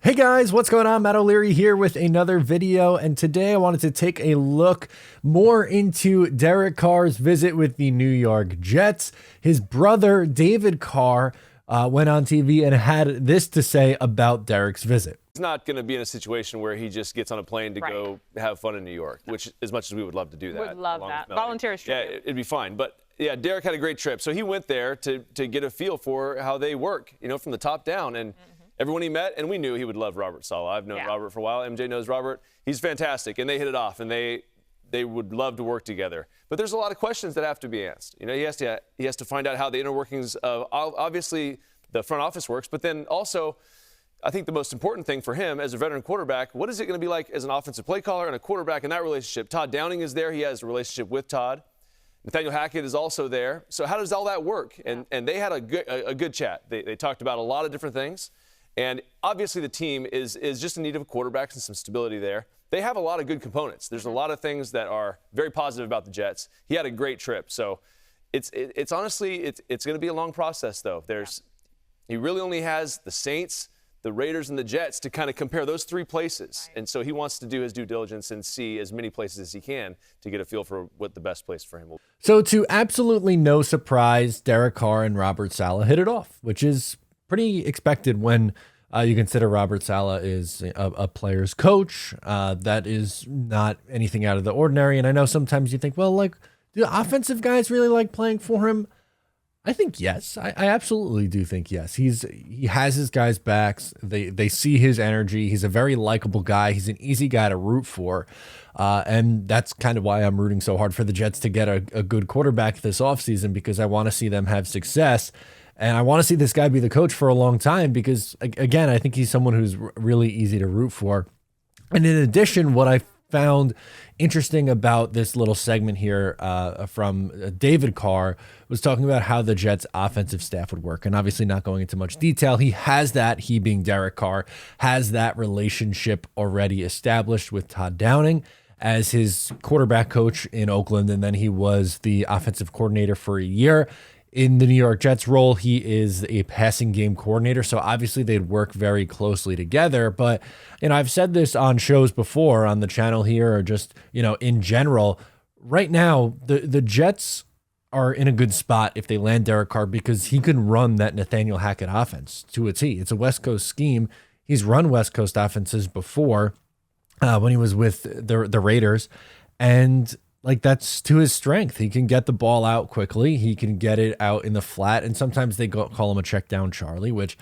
Hey guys, what's going on? Matt O'Leary here with another video, and today I wanted to take a look more into Derek Carr's visit with the New York Jets. His brother, David Carr, went on TV and had this to say about Derek's visit. He's not going to be in a situation where he just gets on a plane to go have fun in New York, which as much as we would love to do that. Would love that. Volunteer trip. Yeah, it'd be fine. But yeah, Derek had a great trip. So he went there to get a feel for how they work, you know, from the top down. And everyone he met, and we knew he would love Robert Saleh. I've known Robert for a while. MJ knows Robert. He's fantastic. And they hit it off, and they would love to work together. But there's a lot of questions that have to be asked. You know, he has to find out how the inner workings of obviously the front office works, but then also I think the most important thing for him as a veteran quarterback, what is it going to be like as an offensive play caller and a quarterback in that relationship? Todd Downing is there. He has a relationship with Todd. Nathaniel Hackett is also there. So how does all that work? And they had a good chat. They talked about a lot of different things. And obviously the team is just in need of a quarterback and some stability there. They have a lot of good components. There's a lot of things that are very positive about the Jets. He had a great trip. So it's honestly, it's going to be a long process, though. He really only has the Saints, the Raiders, and the Jets to kind of compare those three places. And so he wants to do his due diligence and see as many places as he can to get a feel for what the best place for him will be. So to absolutely no surprise, Derek Carr and Robert Saleh hit it off, which is pretty expected when you consider Robert Saleh is a player's coach. That is not anything out of the ordinary. And I know sometimes you think, well, like, do offensive guys really like playing for him? I think yes. I absolutely do think yes. He has his guys' backs. They see his energy. He's a very likable guy. He's an easy guy to root for. And that's kind of why I'm rooting so hard for the Jets to get a good quarterback this offseason, because I want to see them have success. And I want to see this guy be the coach for a long time because, again, I think he's someone who's really easy to root for. And in addition, what I found interesting about this little segment here from David Carr was talking about how the Jets offensive staff would work, and obviously not going into much detail. He has that, he being Derek Carr, has that relationship already established with Todd Downing as his quarterback coach in Oakland, and then he was the offensive coordinator for a year. In the New York Jets role, he is a passing game coordinator, so obviously they'd work very closely together. But, you know, I've said this on shows before on the channel here, or just, you know, in general. Right now, the Jets are in a good spot if they land Derek Carr, because he can run that Nathaniel Hackett offense to a T. It's a West Coast scheme. He's run West Coast offenses before when he was with the Raiders, and like, that's to his strength. He can get the ball out quickly. He can get it out in the flat. And sometimes they call him a check down Charlie, which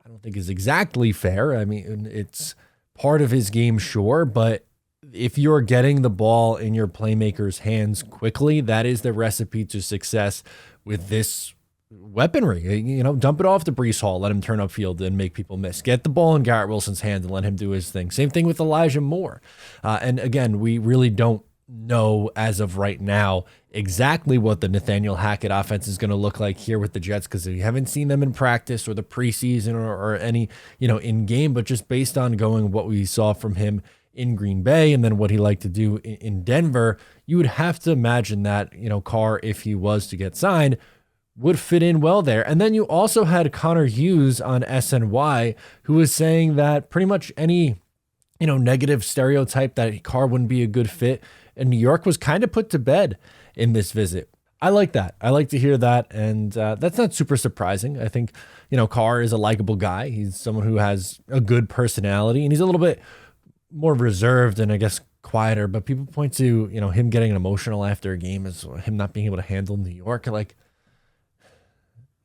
I don't think is exactly fair. I mean, it's part of his game, sure. But if you're getting the ball in your playmaker's hands quickly, that is the recipe to success with this weaponry. You know, dump it off to Breece Hall, let him turn upfield and make people miss. Get the ball in Garrett Wilson's hands and let him do his thing. Same thing with Elijah Moore. And again, we really don't know as of right now exactly what the Nathaniel Hackett offense is going to look like here with the Jets, because we haven't seen them in practice or the preseason or any, you know, in game, but just based on going what we saw from him in Green Bay and then what he liked to do in Denver, you would have to imagine that, you know, Carr, if he was to get signed, would fit in well there. And then you also had Connor Hughes on SNY, who was saying that pretty much any, you know, negative stereotype that Carr wouldn't be a good fit in New York was kind of put to bed in this visit. I like that. I like to hear that. And that's not super surprising. I think, you know, Carr is a likable guy. He's someone who has a good personality, and he's a little bit more reserved and I guess quieter, but people point to, you know, him getting emotional after a game as him not being able to handle New York. Like,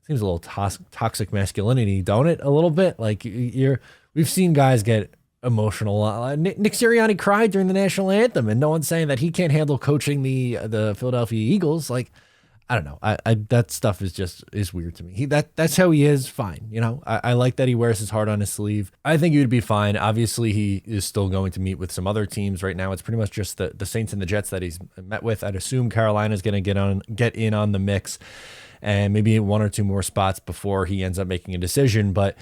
seems a little toxic masculinity, don't it? A little bit. Like, we've seen guys get emotional. Nick Sirianni cried during the national anthem, and no one's saying that he can't handle coaching the Philadelphia Eagles. Like, I don't know. That stuff is weird to me. That's how he is. Fine. You know, I like that he wears his heart on his sleeve. I think he would be fine. Obviously, he is still going to meet with some other teams. Right now, it's pretty much just the Saints and the Jets that he's met with. I'd assume Carolina's going to get in on the mix, and maybe one or two more spots before he ends up making a decision. But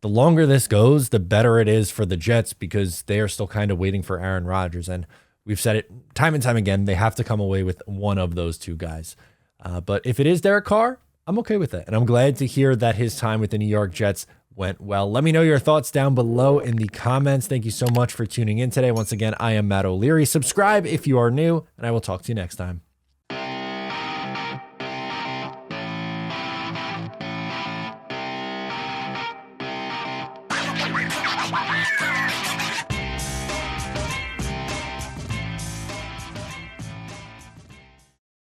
the longer this goes, the better it is for the Jets, because they are still kind of waiting for Aaron Rodgers. And we've said it time and time again, they have to come away with one of those two guys. But if it is Derek Carr, I'm okay with it. And I'm glad to hear that his time with the New York Jets went well. Let me know your thoughts down below in the comments. Thank you so much for tuning in today. Once again, I am Matt O'Leary. Subscribe if you are new, and I will talk to you next time. Wow.